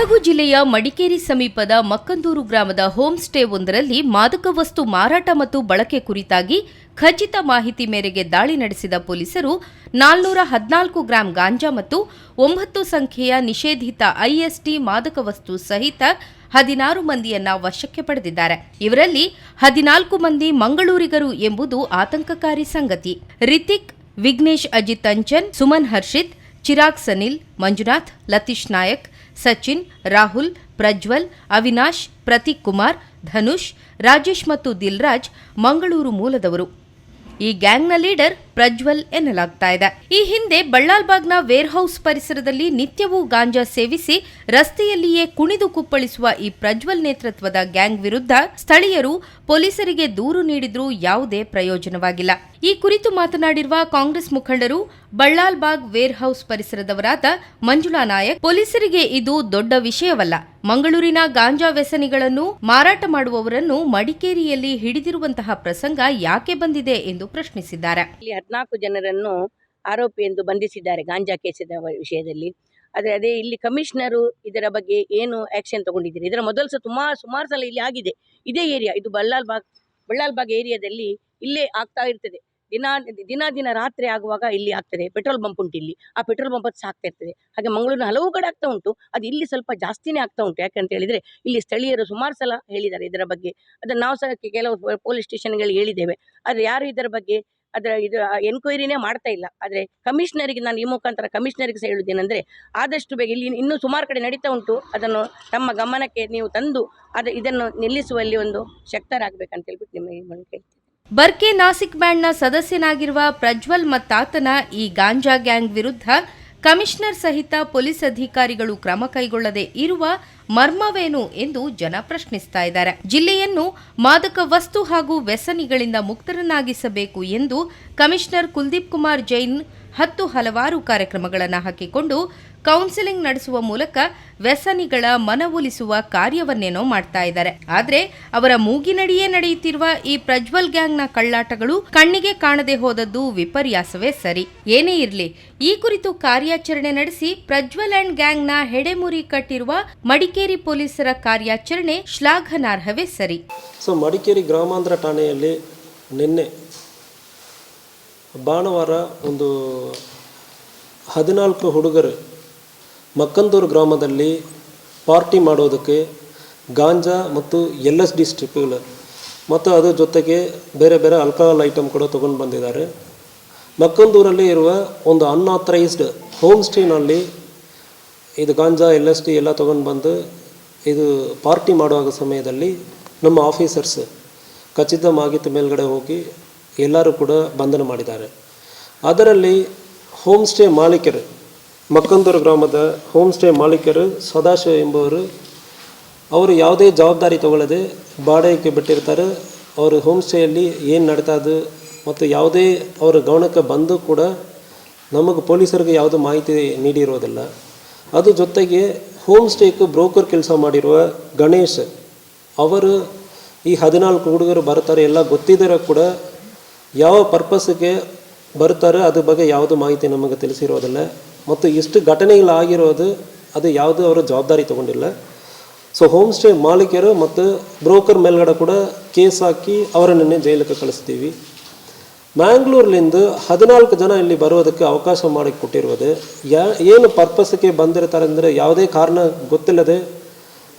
ಕೊಡಗು ಜಿಲ್ಲೆಯ ಮಡಿಕೇರಿ ಸಮೀಪದ ಮಕ್ಕಂದೂರು ಗ್ರಾಮದ ಹೋಮ್ ಸ್ಟೇ ಒಂದರಲ್ಲಿ ಮಾದಕ ವಸ್ತು ಮಾರಾಟ ಮತ್ತು ಬಳಕೆ ಕುರಿತಾಗಿ ಖಚಿತ ಮಾಹಿತಿ ಮೇರೆಗೆ ದಾಳಿ ನಡೆಸಿದ ಪೊಲೀಸರು 414 ಗ್ರಾಂ ಗಾಂಜಾ ಮತ್ತು 9 ಸಂಖ್ಯೆಯ ನಿಷೇಧಿತ ಐಎಸ್ಟಿ ಮಾದಕ ವಸ್ತು ಸಹಿತ 16 ಮಂದಿಯನ್ನ ವಶಕ್ಕೆ ಪಡೆದಿದ್ದಾರೆ. ಇವರಲ್ಲಿ 14 ಮಂದಿ ಮಂಗಳೂರಿಗರು ಎಂಬುದು ಆತಂಕಕಾರಿ ಸಂಗತಿ. ರಿತಿಕ್, ವಿಘ್ನೇಶ್ ಅಜಿತ್ ಅಂಚನ್, ಸುಮನ್ ಹರ್ಷಿತ್, ಚಿರಾಗ್ ಸನಿಲ್, ಮಂಜುನಾಥ್, ಲತೀಶ್ ನಾಯಕ್, ಸಚಿನ್, ರಾಹುಲ್, ಪ್ರಜ್ವಲ್, ಅವಿನಾಶ್, ಪ್ರತೀಕ್ ಕುಮಾರ್, ಧನುಷ್, ರಾಜೇಶ್ ಮತ್ತು ದಿಲ್ರಾಜ್ ಮಂಗಳೂರು ಮೂಲದವರು. ಈ ಗ್ಯಾಂಗ್ನ ಲೀಡರ್ ಪ್ರಜ್ವಲ್ ಎನ್ನಲಾಗ್ತಾ ಇದೆ. ಈ ಹಿಂದೆ ಬಳ್ಳಾಲ್ಬಾಗ್ನ ವೇರ್ಹೌಸ್ ಪರಿಸರದಲ್ಲಿ ನಿತ್ಯವೂ ಗಾಂಜಾ ಸೇವಿಸಿ ರಸ್ತೆಯಲ್ಲಿಯೇ ಕುಣಿದು ಕುಪ್ಪಳಿಸುವ ಈ ಪ್ರಜ್ವಲ್ ನೇತೃತ್ವದ ಗ್ಯಾಂಗ್ ವಿರುದ್ಧ ಸ್ಥಳೀಯರು ಪೊಲೀಸರಿಗೆ ದೂರು ನೀಡಿದ್ರೂ ಯಾವುದೇ ಪ್ರಯೋಜನವಾಗಿಲ್ಲ. ಈ ಕುರಿತು ಮಾತನಾಡಿರುವ ಕಾಂಗ್ರೆಸ್ ಮುಖಂಡರು, ಬಳ್ಳಾಲ್ಬಾಗ್ ವೇರ್ಹೌಸ್ ಪರಿಸರದವರಾದ ಮಂಜುಳಾ ನಾಯಕ್, ಪೊಲೀಸರಿಗೆ ಇದು ದೊಡ್ಡ ವಿಷಯವಲ್ಲ. ಮಂಗಳೂರಿನ ಗಾಂಜಾ ವ್ಯಸನಿಗಳನ್ನು ಮಾರಾಟ ಮಾಡುವವರನ್ನು ಮಡಿಕೇರಿಯಲ್ಲಿ ಹಿಡಿದಿರುವಂತಹ ಪ್ರಸಂಗ ಯಾಕೆ ಬಂದಿದೆ ಎಂದು ಪ್ರಶ್ನಿಸಿದ್ದಾರೆ. 14 ಜನರನ್ನು ಆರೋಪಿ ಎಂದು ಬಂಧಿಸಿದ್ದಾರೆ ಗಾಂಜಾ ಕೇಸಿನ ವಿಷಯದಲ್ಲಿ. ಆದರೆ ಅದೇ ಇಲ್ಲಿ ಕಮಿಷನರು ಇದರ ಬಗ್ಗೆ ಏನು ಆಕ್ಷನ್ ತಗೊಂಡಿದ್ದಾರೆ? ಇದರ ಮೊದಲು ಸಹ ಸುಮಾರು ಸಲ ಇಲ್ಲಿ ಆಗಿದೆ. ಇದೇ ಏರಿಯಾ, ಇದು ಬಳ್ಳಾಲ್ಬಾಗ್ ಏರಿಯಾದಲ್ಲಿ ಇಲ್ಲೇ ಆಗ್ತಾ ಇರ್ತದೆ. ದಿನ ರಾತ್ರಿ ಆಗುವಾಗ ಇಲ್ಲಿ ಆಗ್ತದೆ. ಪೆಟ್ರೋಲ್ ಬಂಪ್ ಉಂಟು ಇಲ್ಲಿ, ಆ ಪೆಟ್ರೋಲ್ ಬಂಪ್ ಸಾಕ್ತಾ ಇರ್ತದೆ. ಹಾಗೆ ಮಂಗಳೂರಿನ ಹಲವು ಕಡೆ ಆಗ್ತಾ ಉಂಟು. ಅದು ಇಲ್ಲಿ ಸ್ವಲ್ಪ ಜಾಸ್ತಿನೇ ಆಗ್ತಾ ಉಂಟು. ಯಾಕಂತ ಹೇಳಿದ್ರೆ ಇಲ್ಲಿ ಸ್ಥಳೀಯರು ಸುಮಾರು ಸಲ ಹೇಳಿದ್ದಾರೆ ಇದರ ಬಗ್ಗೆ. ಅದನ್ನು ನಾವು ಸಹ ಕೆಲವು ಪೊಲೀಸ್ ಸ್ಟೇಷನ್ಗಳಿಗೆ ಹೇಳಿದ್ದೇವೆ. ಆದರೆ ಯಾರು ಇದರ ಬಗ್ಗೆ ಇದು ಎನ್ಕ್ವೈರಿನೇ ಮಾಡ್ತಾ ಇಲ್ಲ. ಆದರೆ ಕಮಿಷನರಿಗೆ ನಾನು ಈ ಮುಖಾಂತರ ಕಮಿಷನರಿಗೆ ಸಹ ಹೇಳುವುದೇನೆಂದರೆ, ಆದಷ್ಟು ಬೇಗ ಇಲ್ಲಿ ಇನ್ನೂ ಸುಮಾರು ಕಡೆ ನಡೀತಾ ಉಂಟು, ಅದನ್ನು ತಮ್ಮ ಗಮನಕ್ಕೆ ನೀವು ತಂದು ಇದನ್ನು ನಿಲ್ಲಿಸುವಲ್ಲಿ ಒಂದು ಶಕ್ತರಾಗಬೇಕಂತ ಹೇಳ್ಬಿಟ್ಟು ನಿಮಗೆ ಹೇಳ್ತೀನಿ. ಬರ್ಕೆ ನಾಸಿಕ್ ಬ್ಯಾಂಡ್ನ ಸದಸ್ಯನಾಗಿರುವ ಪ್ರಜ್ವಲ್ ಮತ್ತಾತನ ಈ ಗಾಂಜಾ ಗ್ಯಾಂಗ್ ವಿರುದ್ಧ ಕಮಿಷನರ್ ಸಹಿತ ಪೊಲೀಸ್ ಅಧಿಕಾರಿಗಳು ಕ್ರಮ ಕೈಗೊಳ್ಳದೆ ಇರುವ ಮರ್ಮವೇನು ಎಂದು ಜನ ಪ್ರಶ್ನಿಸ್ತಾ ಇದ್ದಾರೆ. ಜಿಲ್ಲೆಯನ್ನು ಮಾದಕ ವಸ್ತು ಹಾಗೂ ವ್ಯಸನಿಗಳಿಂದ ಮುಕ್ತರನ್ನಾಗಿಸಬೇಕು ಎಂದು ಕಮಿಷನರ್ ಕುಲ್ದೀಪ್ ಕುಮಾರ್ ಜೈನ್ ಹಲವಾರು ಕಾರ್ಯಕ್ರಮಗಳನ್ನು ಹಾಕಿಕೊಂಡು ಕೌನ್ಸಿಲಿಂಗ್ ನಡೆಸುವ ಮೂಲಕ ವ್ಯಸನಿಗಳ ಮನವೊಲಿಸುವ ಕಾರ್ಯವನ್ನೇನೋ ಮಾಡ್ತಾ ಇದ್ದಾರೆ. ಆದರೆ ಅವರ ಮೂಗಿನಡಿಯೇ ನಡೆಯುತ್ತಿರುವ ಈ ಪ್ರಜ್ವಲ್ ಗ್ಯಾಂಗ್ನ ಕಳ್ಳಾಟಗಳು ಕಣ್ಣಿಗೆ ಕಾಣದೆ ಹೋದದ್ದು ವಿಪರ್ಯಾಸವೇ ಸರಿ. ಏನೇ ಇರಲಿ, ಈ ಕುರಿತು ಕಾರ್ಯಾಚರಣೆ ನಡೆಸಿ ಪ್ರಜ್ವಲ್ ಅಂಡ್ ಗ್ಯಾಂಗ್ನ ಹೆಡೆಮುರಿ ಕಟ್ಟಿರುವ ಮಡಿಕೇರಿ ಪೊಲೀಸರ ಕಾರ್ಯಾಚರಣೆ ಶ್ಲಾಘನಾರ್ಹವೇ ಸರಿ. ಮಡಿಕೇರಿ ಗ್ರಾಮಾಂತರ ಠಾಣೆಯಲ್ಲಿ ನಿನ್ನೆ ಭಾನುವಾರ ಒಂದು 14 ಹುಡುಗರು ಮಕ್ಕಂದೂರು ಗ್ರಾಮದಲ್ಲಿ ಪಾರ್ಟಿ ಮಾಡೋದಕ್ಕೆ ಗಾಂಜಾ ಮತ್ತು LSD ಸ್ಟ್ರಿಪ್ಗಳು ಮತ್ತು ಅದರ ಜೊತೆಗೆ ಬೇರೆ ಬೇರೆ ಆಲ್ಕಹಾಲ್ ಐಟಮ್ ಕೂಡ ತೊಗೊಂಡು ಬಂದಿದ್ದಾರೆ. ಮಕ್ಕಂದೂರಲ್ಲಿ ಇರುವ ಒಂದು ಅನ್ಆಥರೈಸ್ಡ್ ಹೋಮ್ ಸ್ಟೇನಲ್ಲಿ ಇದು ಗಾಂಜಾ LSD ಎಲ್ಲ ತೊಗೊಂಡು ಬಂದು ಇದು ಪಾರ್ಟಿ ಮಾಡುವಾಗ ಸಮಯದಲ್ಲಿ ನಮ್ಮ ಆಫೀಸರ್ಸ್ ಖಚಿತ ಮಾಹಿತಿ ಮೇಲ್ಗಡೆ ಹೋಗಿ ಎಲ್ಲರೂ ಕೂಡ ಬಂಧನ ಮಾಡಿದ್ದಾರೆ. ಅದರಲ್ಲಿ ಹೋಮ್ ಸ್ಟೇ ಮಾಲೀಕರು, ಮಕ್ಕಂದೂರು ಗ್ರಾಮದ ಹೋಮ್ ಸ್ಟೇ ಮಾಲೀಕರು ಸದಾಶಿವ ಎಂಬುವರು, ಅವರು ಯಾವುದೇ ಜವಾಬ್ದಾರಿ ತಗೊಳ್ಳದೆ ಬಾಡಿಗೆಗೆ ಬಿಟ್ಟಿರ್ತಾರೆ. ಅವರು ಹೋಮ್ ಸ್ಟೇಯಲ್ಲಿ ಏನು ನಡೀತದೆ ಮತ್ತು ಯಾವುದೇ ಅವರ ಗಮನಕ್ಕೆ ಬಂದು ಕೂಡ ನಮಗೆ ಪೊಲೀಸರಿಗೆ ಯಾವುದೇ ಮಾಹಿತಿ ನೀಡಿರೋದಿಲ್ಲ. ಅದು ಜೊತೆಗೆ ಹೋಮ್ ಸ್ಟೇಗೆ ಬ್ರೋಕರ್ ಕೆಲಸ ಮಾಡಿರುವ ಗಣೇಶ್ ಅವರು ಈ 14 ಹುಡುಗರು ಬರ್ತಾರೆ ಎಲ್ಲ ಗೊತ್ತಿದ್ದರೂ ಕೂಡ ಯಾವ ಪರ್ಪಸ್ಗೆ ಬರ್ತಾರೆ ಅದ್ರ ಬಗ್ಗೆ ಯಾವುದೇ ಮಾಹಿತಿ ನಮಗೆ ತಿಳಿಸಿರೋದಿಲ್ಲ. ಮತ್ತು ಇಷ್ಟು ಘಟನೆಗಳಾಗಿರೋದು ಅದು ಯಾವುದೂ ಅವರು ಜವಾಬ್ದಾರಿ ತಗೊಂಡಿಲ್ಲ. ಹೋಮ್ ಸ್ಟೇ ಮಾಲೀಕರು ಮತ್ತು ಬ್ರೋಕರ್ ಮೇಲ್ಗಡೆ ಕೂಡ ಕೇಸ್ ಹಾಕಿ ಅವರನ್ನೇ ಜೈಲಿಗೆ ಕಳಿಸ್ತೀವಿ. ಮ್ಯಾಂಗ್ಳೂರ್ಲಿಂದ 14 ಜನ ಇಲ್ಲಿ ಬರೋದಕ್ಕೆ ಅವಕಾಶ ಮಾಡಿಕೊಟ್ಟಿರುವುದು ಏನು ಪರ್ಪಸ್ಗೆ ಬಂದಿರ್ತಾರೆ ಅಂದರೆ ಯಾವುದೇ ಕಾರಣ ಗೊತ್ತಿಲ್ಲದೆ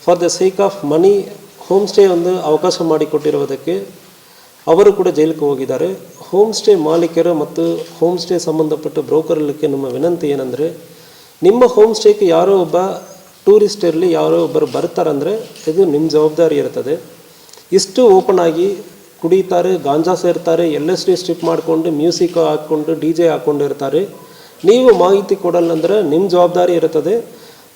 for the sake of money home stay ಒಂದು ಅವಕಾಶ ಮಾಡಿಕೊಟ್ಟಿರುವುದಕ್ಕೆ ಅವರು ಕೂಡ ಜೈಲಿಗೆ ಹೋಗಿದ್ದಾರೆ. ಹೋಮ್ ಸ್ಟೇ ಮಾಲೀಕರು ಮತ್ತು ಹೋಮ್ ಸ್ಟೇ ಸಂಬಂಧಪಟ್ಟ ಬ್ರೋಕರ್ಲಿಕ್ಕೆ ನಮ್ಮ ವಿನಂತಿ ಏನಂದರೆ, ನಿಮ್ಮ ಹೋಮ್ ಸ್ಟೇಗೆ ಯಾರೋ ಒಬ್ಬ ಟೂರಿಸ್ಟ್ ಇರಲಿ, ಯಾರೋ ಒಬ್ಬರು ಬರ್ತಾರಂದರೆ ಇದು ನಿಮ್ಮ ಜವಾಬ್ದಾರಿ ಇರ್ತದೆ. ಇಷ್ಟು ಓಪನ್ ಆಗಿ ಕುಡಿತಾರೆ, ಗಾಂಜಾ ಸೇರ್ತಾರೆ, LSD ಸ್ಟ್ರಿಪ್ ಮಾಡಿಕೊಂಡು ಮ್ಯೂಸಿಕ್ ಹಾಕ್ಕೊಂಡು DJ ಹಾಕ್ಕೊಂಡಿರ್ತಾರೆ. ನೀವು ಮಾಹಿತಿ ಕೊಡಲ್ಲಂದರೆ ನಿಮ್ಮ ಜವಾಬ್ದಾರಿ ಇರ್ತದೆ.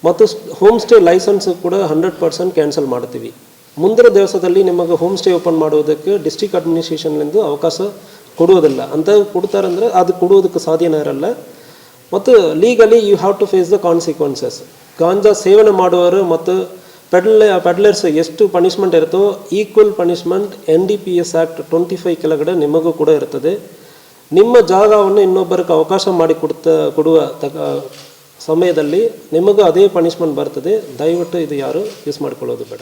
ಮತ್ತು ಹೋಮ್ ಸ್ಟೇ ಲೈಸೆನ್ಸ್ ಕೂಡ 100% ಕ್ಯಾನ್ಸಲ್ ಮಾಡ್ತೀವಿ. ಮುಂದಿನ ದಿವಸದಲ್ಲಿ ನಿಮಗೆ ಹೋಮ್ ಸ್ಟೇ ಓಪನ್ ಮಾಡೋದಕ್ಕೆ ಡಿಸ್ಟ್ರಿಕ್ಟ್ ಅಡ್ಮಿನಿಸ್ಟ್ರೇಷನ್ಲಿಂದ ಅವಕಾಶ ಕೊಡುವುದಿಲ್ಲ ಅಂತ ಕೊಡ್ತಾರಂದರೆ ಅದು ಕೊಡುವುದಕ್ಕೆ ಸಾಧ್ಯನೇ ಇರಲ್ಲ. ಮತ್ತು legally you have to face the consequences. ಗಾಂಜಾ ಸೇವನೆ ಮಾಡುವವರು ಮತ್ತು ಪೆಡ್ಲರ್ಸ್ ಎಷ್ಟು ಪನಿಷ್ಮೆಂಟ್ ಇರುತ್ತೋ ಈಕ್ವಲ್ ಪನಿಷ್ಮೆಂಟ್ NDPS ಆ್ಯಕ್ಟ್ 25 ಕೆಳಗಡೆ ನಿಮಗೂ ಕೂಡ ಇರ್ತದೆ. ನಿಮ್ಮ ಜಾಗವನ್ನು ಇನ್ನೊಬ್ಬರಿಗೆ ಅವಕಾಶ ಮಾಡಿ ಕೊಡುವ ಸಮಯದಲ್ಲಿ ನಿಮಗೂ ಅದೇ ಪನಿಷ್ಮೆಂಟ್ ಬರ್ತದೆ. ದಯವಿಟ್ಟು ಇದು ಯಾರು ಯೂಸ್ ಮಾಡ್ಕೊಳ್ಳೋದು ಬೇಡ.